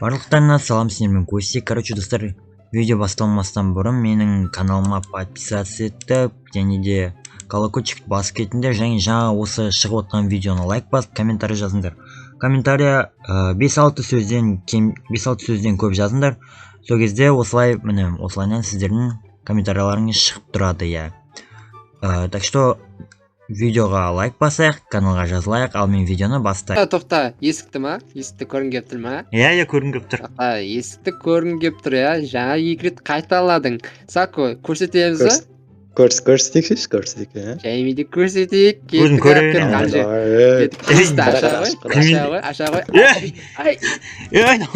Барлықтарына салам, сіздермен Костик. Короче, достар, видео басталмастан бұрын менің каналыма подписаться етіп, және де колокольчикті басып кетіңдер, және жаңа осы шығып отқан видеоны лайк басып, комментарий жазыңдар. Комментария 5-6 сөзден көп жазыңдар. Сол кезде осылай, міне, осылайнан сіздердің комментарияларыңыз шығып тұрады, я. Так что видеоға лайк басайық, каналға жазылайық, ал мен видеоны бастайық. Тоқта, есікті ма? Есікті көрін кеп тұр ма? Иә, көрін кеп тұр. Есікті көрін кеп тұр, иә. Жаңа 2 рет қайталадың. Сако, көрсетеміз ба? Көрсетейік, иә. Жәймейді көрсетейік. Өзім көремін. Аша ғой.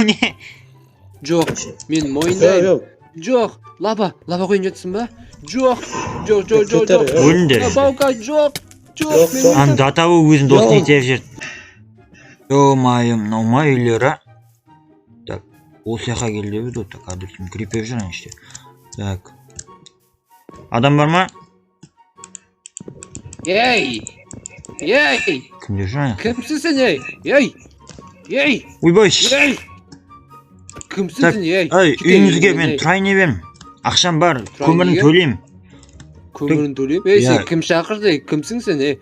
Не? Жоқ, мен мойындайым. Жоқ, лаба қойын жетсін ба? Жоқ. Өліңдер. Баука, жоқ. Ан датауы өзін досын етер жерді. Ё-майым, мынау ма үйлері? Так, ол сияққа келді өз отты кадрсын крипеп жүрін іште. Так. Адам бар ма? Ей! Кімдер жүрін? Кімсің сен, ей! Ойбай! Кімсің сен, ей! Үйіңізге мен тұрайын берім. Ақшам бар, көмірін төлейм. Көмірін төлейм? Ей, сен кім шақырды? Кімсің сен, ей?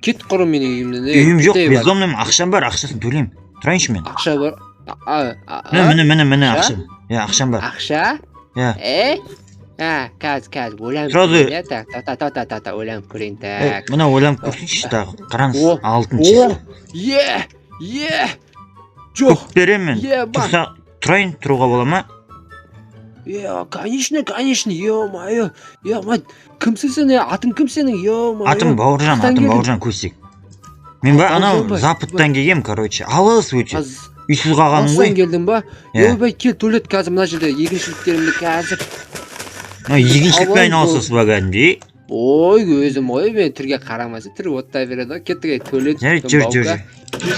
Кет құрым менің үйімден, ей. Үйім жоқ, бездомным, ақшам бар, ақшасын төлейм. Тұрайыншы мен. Ақша бар? Міне, ақшам. Ақшам бар. Ақша? Кәз, ойланып көрейін, та, ойланып көрейін, так. Мына ойланып көрсінші, қараңыз, алтын чек. Жоқ. Берем мен. Тұрайын, тұруға бола ма? Конечно, ё-майо. Кімсің сен, атың кім сенің, ё-майо. Атым Бауыржан Костик. Мен ба, анау запыттан келгем, короче, алыс өте. Үйсіз қалғаным ғой. Алыстан келдің ба? Ойбай, кел, төлет қазір мына жерде, егіншіліктерімді қазір. Егіншілікпен айналысыз ба кәдімде? Ой, өзім ой, мен түрге қарамаса, түр оттай береді, кеттіге төлет. Жүр.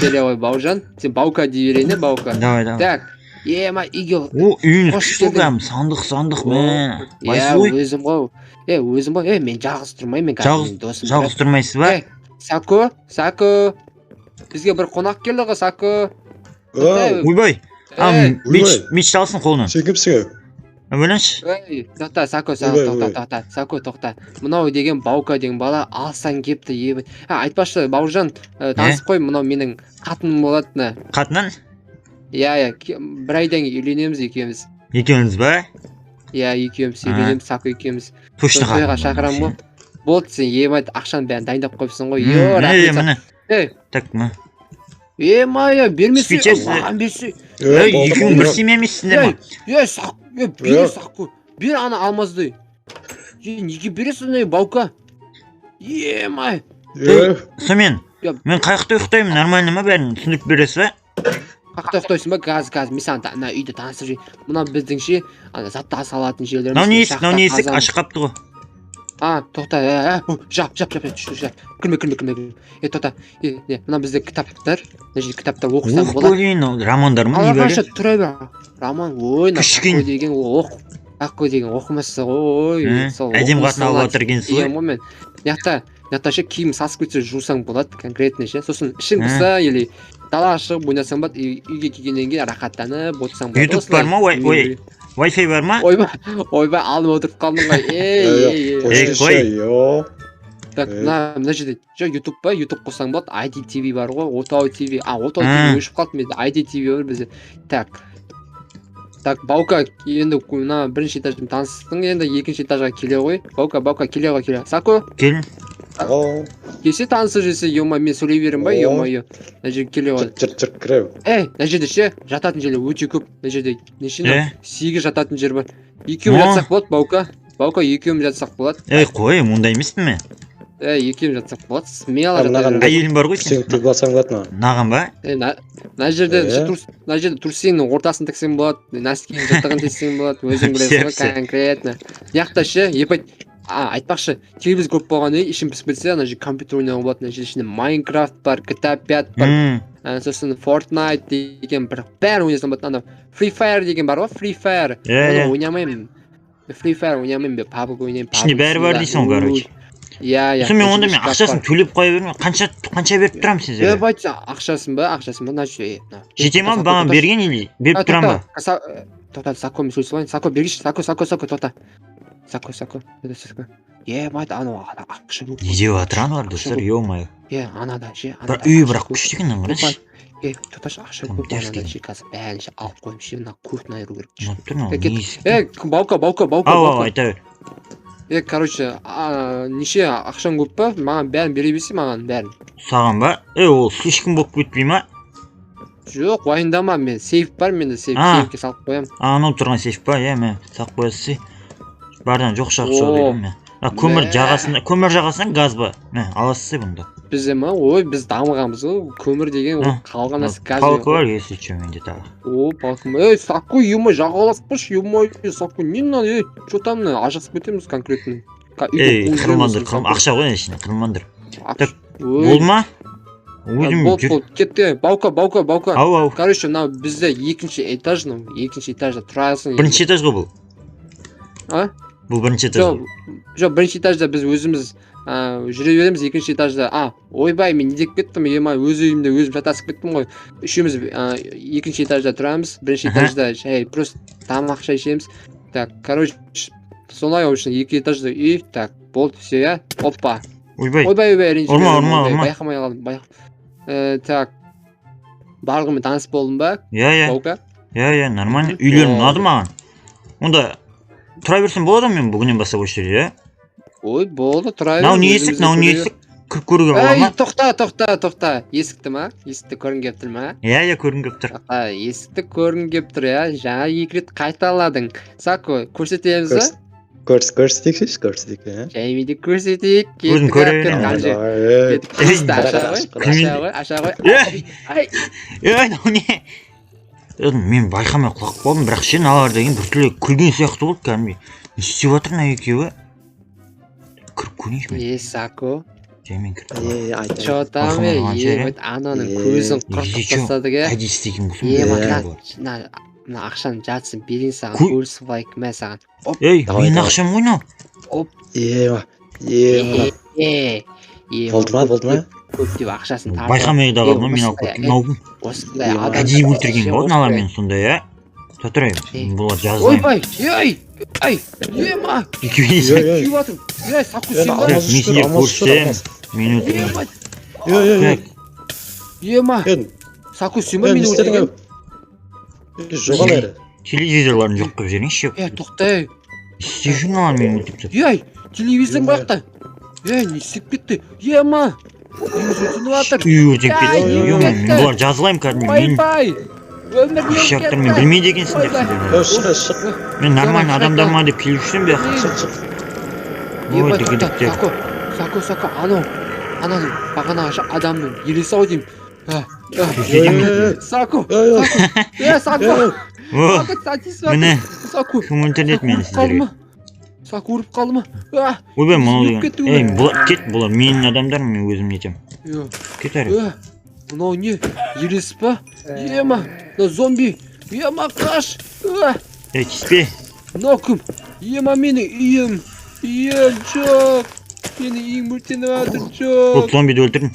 Келе ғой, Бауыржан, сен Баука дей берейін, Баука. Давай. Так, үйге. Үйін күшілгім, сандық, мен. Өзім ғой, мен жалғыз тұрмай, мен қазір досым. Жалғыз тұрмайсыз ба? Сако, бізге бір қонақ келді ғой, Сако. Ойбай, мечталсын қолынан. Сен кімсің? Өлінші? Тоқта, Сако, тоқта. Мынау деген Баука деген бала алсан кепті, ебі. Айтпашы, Бауыржан, танысып қой, мынау менің қатыным болады. Қатынан? Бір айдан үйленеміз екеуміз. Екеуміз ба? Екеуміз үйленеміз, Сако екеуміз. Тойға шақырам ғой. Болды, сен ебайды ақшаны бәрін дайындап қойыпсың ғой. Так, ма? Бермесей, маған берсей. Екеуің бір семья емессіңдер ма? Сако, бер ана алмазды. Неге бересің, Баука? Сомен, мен қайықта ұйықтаймын, нормально ма бәрін түсіндіріп бересіз ба? Қақта ұқтайсың ба? Газ, мен саған үйді танысып жей. Мұна біздіңше затта салатын жерлеріміз. Нау не есік, ашық қапты ғой. Тоқта, жап, күлме. Тоқта, мұна бізде кітаптар, кітаптар оқысам болады. Романдар ма? Алақаша тұра бер. Роман, Сако деген оқымасыз ғой. Әдем қатын алып отыргенсіз ғой. Яқта киім сасып кетсе жусаң болады, конкретно ше. Сосын ішің бұса, или далаға шығып ойнасаң болады, үйге келгеннен кейін рахаттанып отырсаң болады. YouTube бар ма? Wi-Fi бар ма? Ойбай, алып отырып қалдың ғой. Қой. Так, мына жерде YouTube ба? YouTube қосаң болады, IDTV бар ғой, Отау TV. Отау TV өшіп қалды, менде IDTV бар бізде. Так, Баука, енді бірінші этаждан таныстың, енді екінші этажға келе ғой. Баука, келе ғой. Сако? Келін. Кесе танысып жесе, мен сөйлей берем ба, ё-майо. Мына жерге келе ғой. Жүр, кірем. Мына жерде ше, жататын жерлер өте көп. Мына жерде неше 8 жататын жер бар. Екеуміз жатсақ болады, Баука, екеуміз жатсақ болады. Қой, мұндай емеспін мен. Екеуміз жатсақ болады, смело жататын. Әйелім бар ғой сен. Сен тек басаң болады ма? Наған ба? Мына жерде турсенің ортасын тексең болады, носкиң жаттығын тексең болады, өзің білесің ғой, конкретно. Яқта ше, айтпақшы, телевизор көп болғаны ішім пісіп кетсе, ана жерде компьютер ойнауға болады, ана жерде ішінде Майнкрафт бар, GTA 5 бар, сосын Fortnite деген бәрі ойнасам болады, ана Free Fire деген бар ғой, Free Fire. Оны ойнамаймын. Free Fire ойнамаймын, PUBG ойнаймын. Ішінде бәрі бар дейсің ғой, короче. Иә. Мен онда мен ақшасын төлеп қоя бермей, қанша беріп тұрамын сіздерге? Бать, ақшасын ба, значит. Жете ма маған берген или беріп тұрам ба? Тоқта, Сако мен сөйлесіп алайын. Сако бергіші, Сако, тоқта. Сако. Бать, анау ақша көп. Не деп жатыр аналар достар, ё-моё. Анада ше. Бірақ күшті екен қарашы. Тоқташы, ақша көп анада ше, қазір бәрін ше алып қойым ше, мына көтін айыру керек. Баука. Ау, айта бер. Короче, неше ақшаң көп па? Маған бәрін бере берсе, маған бәрін. Саған ба? Ол слишком болып кетпей ма? Жоқ, уайымдама, мен сейф бар, менде сейфке салып қоям. Анау тұрған сейф ба? Мен салып қоясыз. Бардан жоқ шақ дедім мен. Көмір жағасынан газ ба? Аласыз бұнда. Бізде ма? Біз дамығанбыз ғой. Көмір деген қалған нәрсе газ. Палка бар, если что менде тағы. Палка ма? Сако, ё-моё, жағаласпашы, ё-моё, Сако, не надо, что там, ажырасып кетеміз конкретно. Қырылмандыр, ақша ғой ішіне, қырылмандыр. Болды ма? Болды, кетті. Баука. Ау. Короче, бізде екінші этажда тұрасың. Бірінші этаж ғой бұл? Бұл бірінші этаж. Жоқ, бірінші этажда біз өзіміз жүре береміз, екінші этажда. Ойбай, мен не деп кеттім, өз үйімде өзім жатасып кеттім ғой. Үшеуміз екінші этажда тұрамыз, бірінші этажда просто тамақ шайшеміз. Так, короче, солай үшін екі этажда үй. Так, болды, все, опа. Ойбай, ренжі. Байқамай қалдым. Так, барлығымен таныс болдым ба? Иә, нормально. Үйлерін ұнады маған. Онда тұра берсем болады мен бүгіннен бастап осы жерде, болды, тұра берсем. Не есік? Кіріп көруге бола ма? Тоқта. Есікті ма? Есікті көрін кеп тұр ма? Иә, көрін кеп тұр. Есікті көрін кеп тұр, жаңа 2 рет қайталадың. Сако, көрсетеміз ба? Көрсетейік. Жәймейді көрсетейік. Өзім көрейін. Аша ғой. Мен байқамай құлақ болдым, бірақ ше налар деген біртүрлі күлген сияқты болды кәдімгі. Не істеп жатыр мына екеуі? Кіріп көрейінші мен. Сако. Жаймен кіріп. Чо там ананың көзін құртып тастадық. Қайда істеген болсын? Мына ақшаны жатсын берейін саған, көрісіп лайк мә саған. Мен ақшам ғой мынау. Болды ма? Көптеп ақшасын тартып. Байқамай да қалдым, мен алып осындай адам әдейі өлтірген ғой налар мен сондай, Татырай, бұлар жазылайын. Ойбай, ема. Екеуіне сүйіп Саку сен ба? Мен сенде көрсем, мен өлтірген. Ема. Саку сен ба, мен өлтірген? Жоғал әрі. Телевизорларын жоқ қып жеріңші. Тоқтай. Істе журналар мен өлтіріп тұр. Телевизорың бақта. Не істеп кетті? Ема. Мен бұлар жазылайым кәдімгі. Ойбай. Шақтар мен білмейді екенсіңдер сіздер. Шық. Мен нормально адамдар ма деп келушім бе? Ой, дегеліктер. Сако, ананың бағанағы адамның елесі ау деймін. Сако. Міне, кім өлтірдет мені сіздерге? Сако ұрып қалды ма? Ойбай, мұнау деген. Кет, бұлар менің адамдарым, мен өзім нетем. Кет әрі. Мынау не? Елесі па? Ема, зомби. Ема, қаш. Тиспе. Мынау кім? Ема, менің үйім. Жоқ. Менің үйім өртеніп жатыр, жоқ. Бұл зомбиді өлтірдім.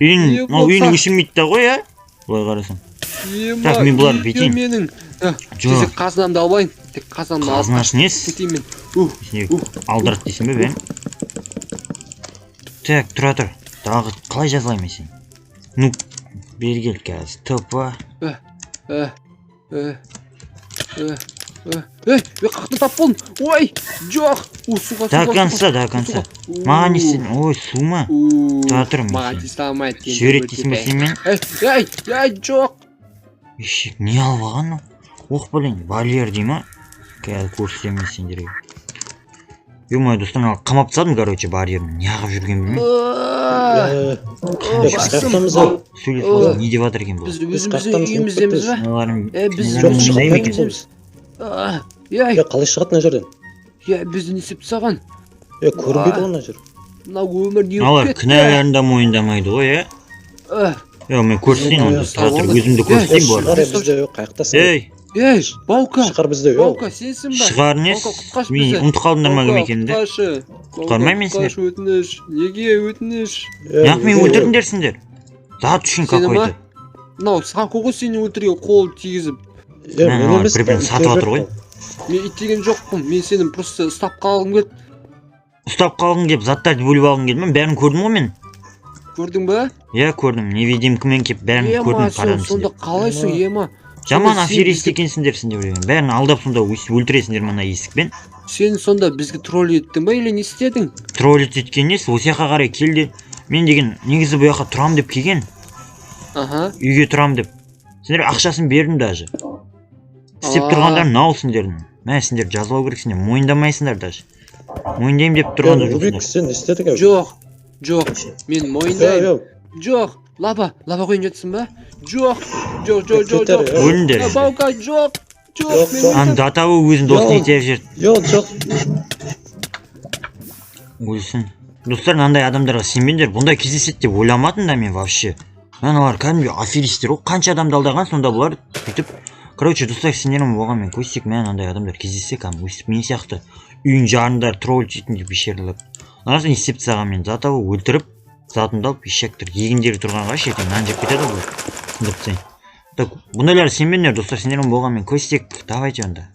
Үйінің ішін да ғой, Бұлай қарасың. Так, мен бұларды бетейін. Тезек қазынамды алайын. Тек қазынамды алып. Қазынасын ес? Кетейін мен. Алдырат дейсің бе, бен? Так, тұра. Дағы қалай жазылайым мен сен? Ну, бергел қазір. Топа. Қақты тап болдым. Ой, жоқ. Да конца. Маған несін? Ой, су ма? Тұра мен маған тесті алмайды. Сүйрек дейсің бе сен мен? Жоқ. Ешек, не алып алған? Оқ, блин, барьер дей ма? Қазір көрсетемін сендерге. Ё-моё, достан алып қамап тастадым, короче, барьерін. Не ағып жүрген білмеймін. Сөйлесіп болсын, не деп жатыр екен бұл? Біз өзіміздің үйіміздеміз ба? Біз қалай шығады мына жерден? Бізді не істеп тастаған? Көрінбейді ғой мына жер. Мына өмір не алар кінәләрін да мойындамайды ғой, мен көрсетейін оны, өзімді көрсетейін бұл арада. Бізде қаяқтасың? Ей, Баука. Шығар бізді. Баука, сенсің ба? Шығар нес? Баука, құтқаршы Мен бізді. ұмытып қалдыңдар ма кім екенімді? Құтқаршы. Құтқармаймын мен сендерді. Құтқаршы, өтініш. Неге өтініш? Неғып мен өлтірдіңдерсіңдер? Зат үшін Сені ма? какой-то. Мынау Сако ғой сені өлтірген қол тигізіп. Мен емес. бір-бірін сатып жатыр ғой. Мен иттеген жоқпын. Мен сені просто ұстап қалғым келді. Ұстап қалғың келіп заттарды бөліп алғың келді ме? Бәрін көрдім ғой мен. Көрдің ба? Иә көрдім. Невидимкамен келіп бәрін көрдім Сен қарадым сонда сендер. қалайсың, Ема? Жаман Сонда сен аферист бізге- екенсіңдер сендер деген. Бәрін алдап сонда өйстіп өлтіресіңдер мына есікпен. Сен сонда бізге тролл еттің ба или не істедің? Троллит еткен несі? Осы жаққа қарай келді. Мен деген негізі бұл жаққа тұрам деп келген. Аха. Үйге тұрам деп. Сендер ақшасын бердім даже. Істеп Aa. тұрғандар мынау сендердің. Мә сендер жазалау керексіңдер. Мойындамайсыңдар даже. Мойындаймын деп тұрғандар Рубик, жоқсыңдар. сен не істедің? Жоқ. Мен мойындаймын. Жоқ. Лаба қойын жатсың ба? Жоқ. Өліңдер. Баука, жоқ. Жоқ, Мен Аны датабы өзінің досын етіп жүрді. Жоқ. Өлсін. Достар, мынандай адамдарға сенбеңдер. Бұндай кездеседі деп ойламадым да мен вообще. Аналар кәдімгі аферистер ғой. Қанша адамды алдаған, сонда бұлар бүйтіп. Короче, достар, сендерім болған мен көстек мынандай адамдар кездессе кәдімгі өстіп мен сияқты үйін жарындар тролл жейтін деп бешерліп. Анасын істеп тастаған мен затабы өлтіріп, затымды алып ешектір егіндері тұрғанға ертең нан жеп кетеді ғой. Так, бұндайлар сенбеңдер достар, сендерім болған мен көстек. Давайте онда.